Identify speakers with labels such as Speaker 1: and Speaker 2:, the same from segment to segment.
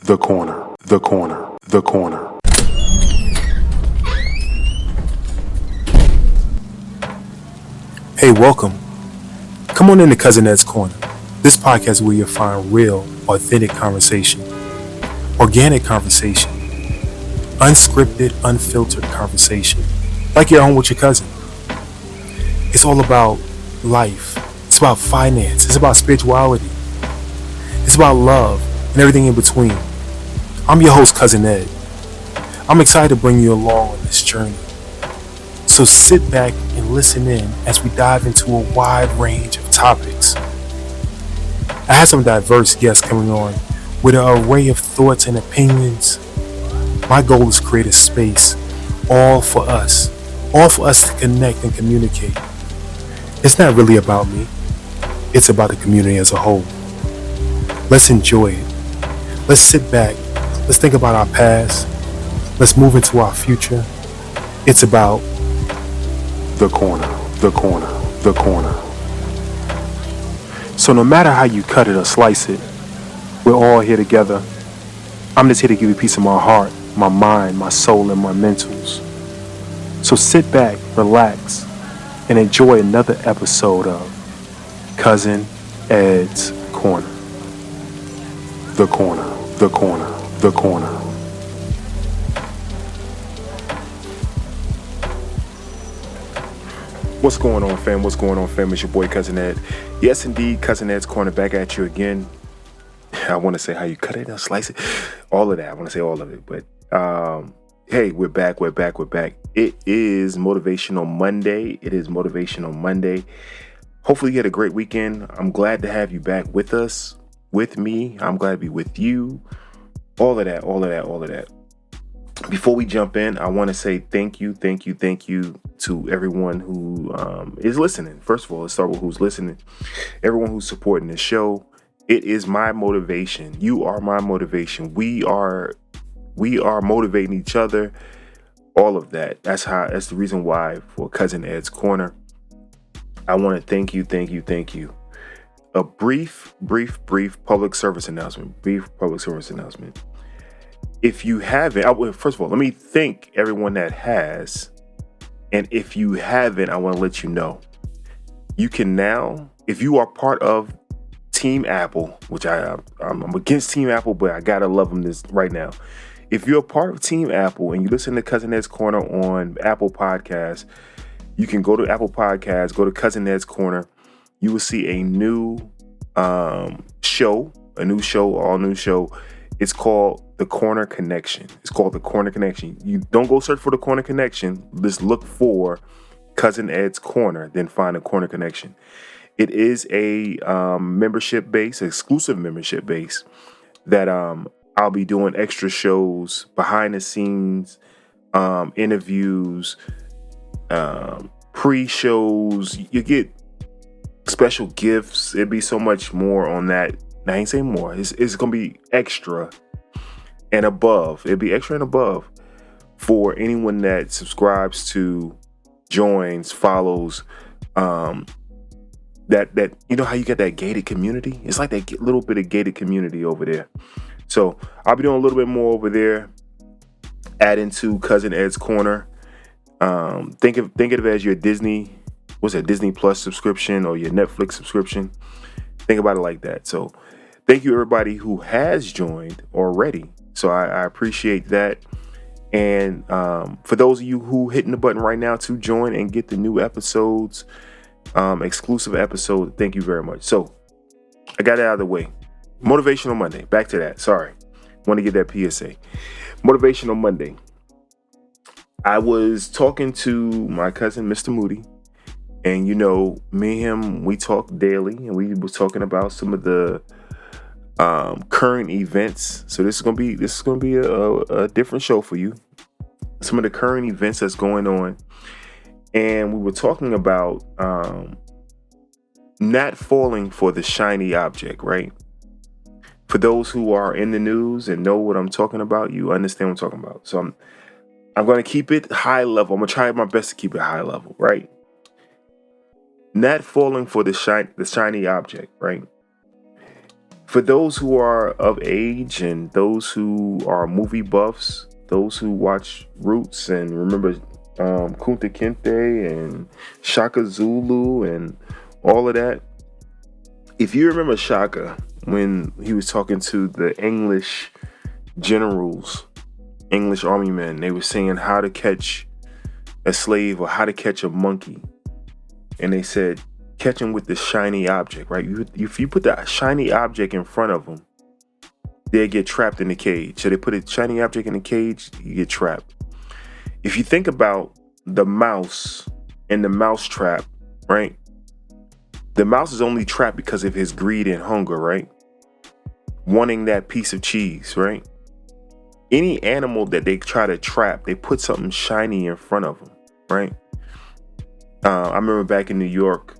Speaker 1: The corner, the corner, the corner.
Speaker 2: Hey, welcome. Come on into Cousin Ed's Corner. This podcast is where you'll find real, authentic conversation, organic conversation, unscripted, unfiltered conversation, like you're home with your cousin. It's all about life. It's about finance. It's about spirituality. It's about love and everything in between. I'm your host, Cousin Ed. I'm excited to bring you along on this journey. So sit back and listen in as we dive into a wide range of topics. I have some diverse guests coming on with an array of thoughts and opinions. My goal is to create a space all for us to connect and communicate. It's not really about me. It's about the community as a whole. Let's enjoy it. Let's sit back. Let's think about our past. Let's move into our future. It's about
Speaker 1: The corner, the corner, the corner. So no matter how you cut it or slice it, we're all here together. I'm just here to give you a piece of my heart, my mind, my soul, and my mentals. So sit back, relax, and enjoy another episode of Cousin Ed's Corner. The corner, the corner, the corner. What's going on, fam? What's going on, fam? It's your boy, Cousin Ed. Yes, indeed, Cousin Ed's Corner back at you again. I want to say how you cut it and slice it. All of that. I want to say all of it. But, hey, we're back. It is Motivational Monday. Hopefully you had a great weekend. I'm glad to have you back with us, with me. I'm glad to be with you. All of that. Before we jump in, I want to say thank you to everyone who is listening. First of all, let's start with who's listening. Everyone who's supporting this show. It is my motivation. You are my motivation. We are motivating each other. All of that. That's the reason why for Cousin Ed's Corner, I want to thank you. A brief public service announcement. If you haven't, first of all, let me thank everyone that has. And if you haven't, I want to let you know. You can now, if you are part of Team Apple, which I'm against Team Apple, but I gotta love them this right now. If you're a part of Team Apple and you listen to Cousin Ed's Corner on Apple Podcasts, you can go to Apple Podcasts, go to Cousin Ed's Corner. You will see a new show. It's called The Corner Connection. You don't go search for The Corner Connection. Just look for Cousin Ed's Corner, then find The Corner Connection. It is a exclusive membership base that I'll be doing extra shows, behind the scenes, interviews, pre-shows. You get special gifts. It'd be so much more on that. I ain't saying more. It's going to be extra and above. It'd be extra and above for anyone that subscribes to, joins, follows, that you know how you get that gated community? It's like that little bit of gated community over there. So I'll be doing a little bit more over there, adding to Cousin Ed's Corner. Think of it as your Disney Plus subscription or your Netflix subscription. Think about it like that. So thank you everybody who has joined already. So I appreciate that. And for those of you who hitting the button right now to join and get the new episodes, exclusive episode, thank you very much. So I got it out of the way. Motivational Monday. Back to that. Sorry. Want to get that PSA. Motivational Monday. I was talking to my cousin, Mr. Moody. And, you know, me and him, we talk daily. And we was talking about some of the current events. So this is gonna be a different show for you. Some of the current events that's going on. And we were talking about not falling for the shiny object, right? For those who are in the news and know what I'm talking about, you understand what I'm talking about. So I'm going to keep it high level. I'm going to try my best to keep it high level, right? Not falling for the shiny object, right? For those who are of age and those who are movie buffs, those who watch Roots and remember Kunta Kinte and Shaka Zulu and all of that. If you remember Shaka, when he was talking to the English generals, English army men, they were saying how to catch a slave or how to catch a monkey. And they said, catch him with the shiny object, right? If you put that shiny object in front of them, they get trapped in the cage. So they put a shiny object in the cage, you get trapped. If you think about the mouse and the mouse trap, right? The mouse is only trapped because of his greed and hunger, right? Wanting that piece of cheese, right? Any animal that they try to trap, they put something shiny in front of them, right? I remember back in New York,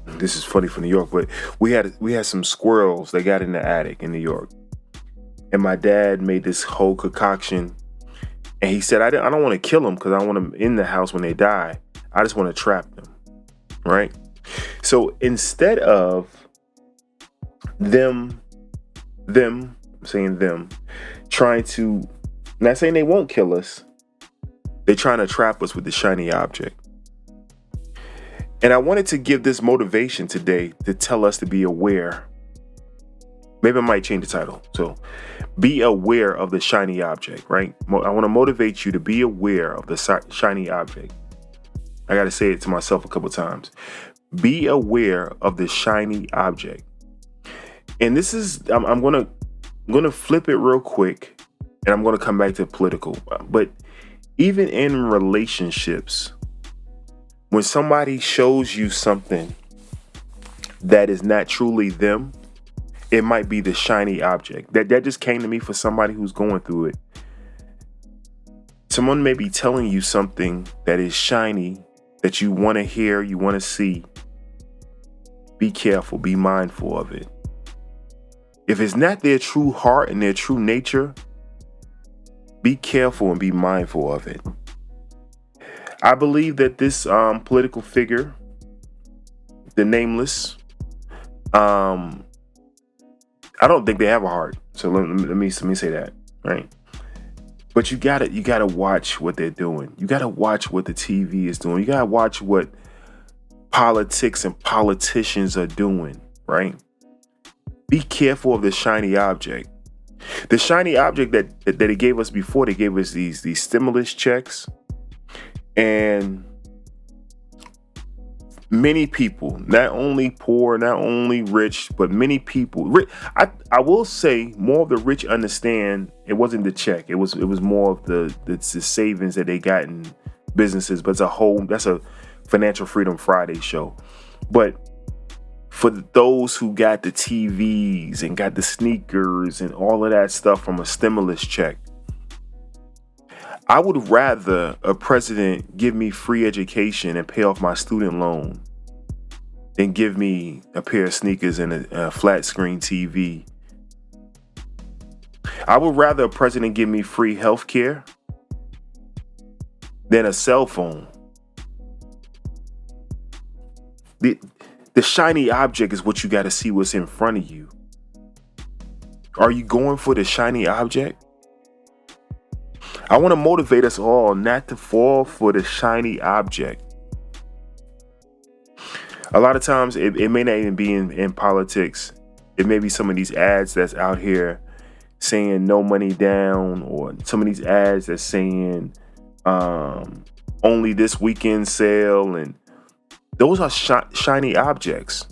Speaker 1: this is funny for New York, but we had some squirrels that got in the attic in New York. And my dad made this whole concoction. And he said, I don't want to kill them because I want them in the house when they die. I just want to trap them, right? So instead of them, I'm saying them, trying to, not saying they won't kill us, they're trying to trap us with the shiny object. And I wanted to give this motivation today to tell us to be aware. Maybe I might change the title. So be aware of the shiny object, right? I want to motivate you to be aware of the shiny object. I got to say it to myself a couple times. Be aware of the shiny object. And this is, I'm going to flip it real quick and I'm going to come back to political. But even in relationships, when somebody shows you something that is not truly them, it might be the shiny object. That just came to me for somebody who's going through it. Someone may be telling you something that is shiny, that you want to hear, you want to see. Be careful, be mindful of it. If it's not their true heart and their true nature, be careful and be mindful of it. I believe that this political figure, the nameless, I don't think they have a heart. So let me say that, right? But you gotta watch what they're doing. You gotta watch what the TV is doing. You gotta watch what politics and politicians are doing, right? Be careful of the shiny object. The shiny object that they gave us before, they gave us these stimulus checks. And many people, not only poor, not only rich, but many people, I will say more of the rich understand it wasn't the check. It was more of the savings that they got in businesses. But that's a Financial Freedom Friday show. But for those who got the TVs and got the sneakers and all of that stuff from a stimulus check, I would rather a president give me free education and pay off my student loan than give me a pair of sneakers and a flat screen TV. I would rather a president give me free health care than a cell phone. The shiny object is what you got to see what's in front of you. Are you going for the shiny object? I want to motivate us all not to fall for the shiny object. A lot of times it may not even be in politics. It may be some of these ads that's out here saying no money down, or some of these ads that's saying only this weekend sale, and those are shiny objects.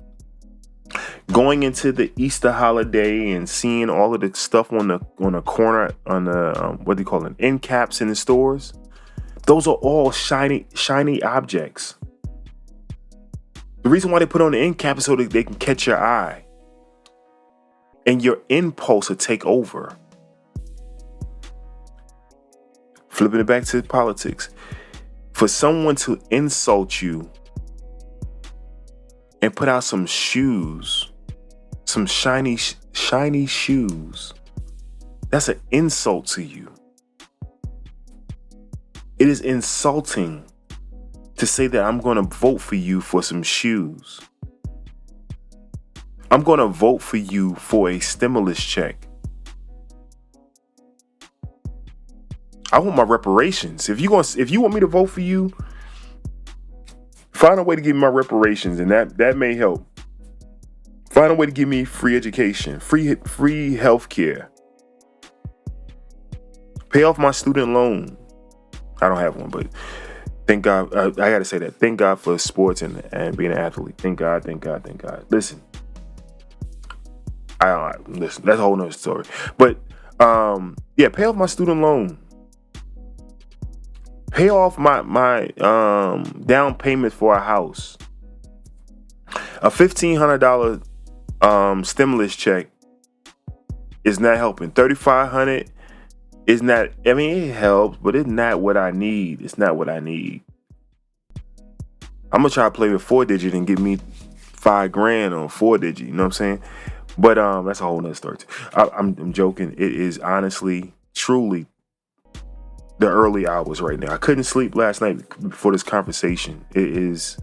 Speaker 1: Going into the Easter holiday and seeing all of the stuff on the corner, on the what do you call it, end caps in the stores, those are all shiny objects. The reason why they put on the end cap is so that they can catch your eye, and your impulse will take over. Flipping it back to politics, for someone to insult you and put out some shoes, some shiny shoes, that's an insult to you. It is insulting to say that I'm going to vote for you for some shoes. I'm going to vote for you for a stimulus check. I want my reparations. If you want me to vote for you, find a way to give me my reparations, and that may help. Find a way to give me free education, free health care. Pay off my student loan. I don't have one, but thank God. I got to say that. Thank God for sports and being an athlete. Thank God. Listen, listen. That's a whole nother story. But pay off my student loan. Pay off my down payment for a house. A $1,500 stimulus check is not helping. $3,500 is not. I mean, it helps, but it's not what I need. It's not what I need. I'm gonna try to play with 4-digit and get me $5,000 on 4-digit. You know what I'm saying? But that's a whole nother story too. I'm joking. It is honestly, truly the early hours right now. I couldn't sleep last night before this conversation. It is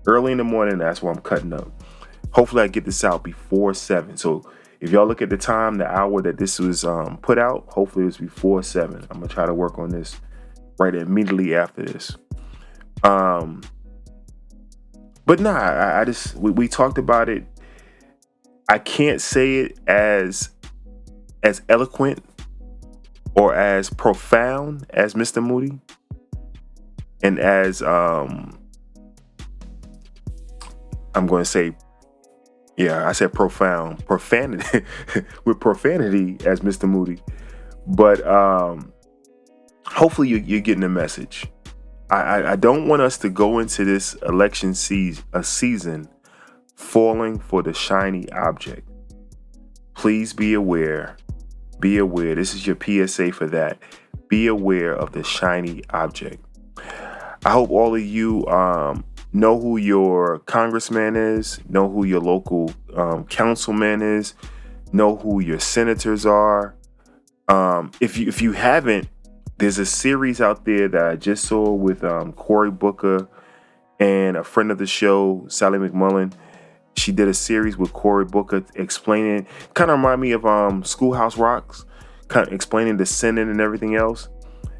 Speaker 1: early in the morning. That's why I'm cutting up. Hopefully I get this out before 7. So if y'all look at the time, the hour that this was put out, hopefully it's before 7. I'm gonna try to work on this right immediately after this. But nah, I just we talked about it. I can't say it as eloquent or as profound as Mr. Moody, and as I'm going to say, I said profanity with profanity as Mr. Moody, but hopefully you're getting the message. I don't want us to go into this election season falling for the shiny object. Please be aware. Be aware. This is your PSA for that. Be aware of the shiny object. I hope all of you know who your congressman is, know who your local councilman is, know who your senators are. If you haven't, there's a series out there that I just saw with Cory Booker and a friend of the show, Sally McMullen. She did a series with Cory Booker explaining, kind of remind me of Schoolhouse Rocks, kind of explaining the Senate and everything else.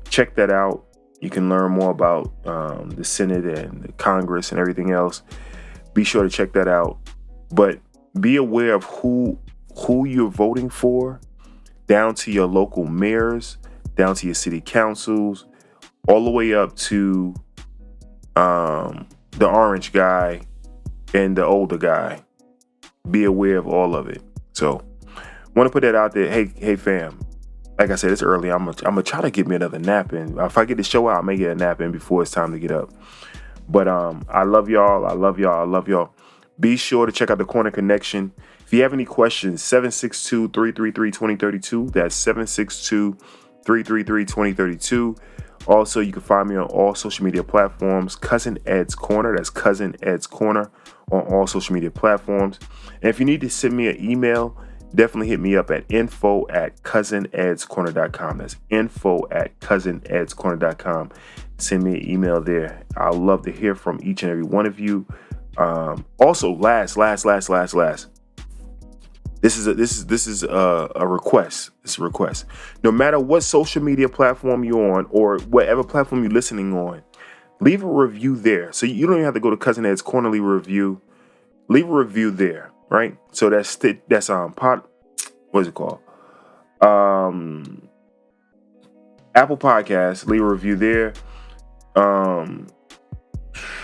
Speaker 1: Check that out. You can learn more about the Senate and the Congress and everything else. Be sure to check that out. But be aware of who you're voting for, down to your local mayors, down to your city councils, all the way up to the orange guy and the older guy. Be aware of all of it. So, want to put that out there. Hey, fam. Like I said, it's early. I'm gonna try to get me another nap in. If I get the show out, I may get a nap in before it's time to get up. But I love y'all. I love y'all. Be sure to check out the Corner Connection. If you have any questions, 762-333-2032. That's 762-333-2032. Also, you can find me on all social media platforms. Cousin Ed's Corner. That's Cousin Ed's Corner on all social media platforms. And if you need to send me an email, definitely hit me up at info@cousinedscorner.com. That's info@cousinedscorner.com. Send me an email there. I'd love to hear from each and every one of you. Also, last. This is a request. It's a request. No matter what social media platform you're on or whatever platform you're listening on, leave a review there. So you don't even have to go to Cousin Ed's Corner, leave a review. Leave a review there, right? So that's what is it called? Apple Podcasts, leave a review there. I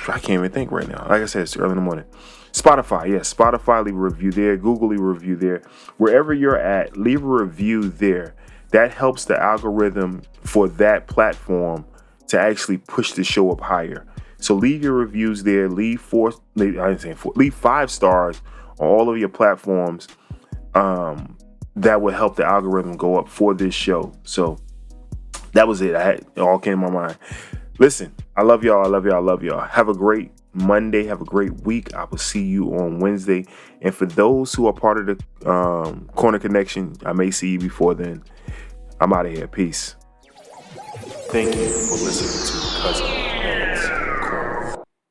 Speaker 1: can't even think right now. Like I said, it's early in the morning. Spotify, Spotify, leave a review there. Google, leave a review there. Wherever you're at, leave a review there. That helps the algorithm for that platform to actually push the show up higher. So leave your reviews there. Leave 5 stars on all of your platforms. That will help the algorithm go up for this show. So that was it. It all came to my mind. Listen, I love y'all. Have a great Monday. Have a great week. I will see you on Wednesday. And for those who are part of the Corner Connection, I may see you before then. I'm out of here. Peace. Thank you for listening to Cousin.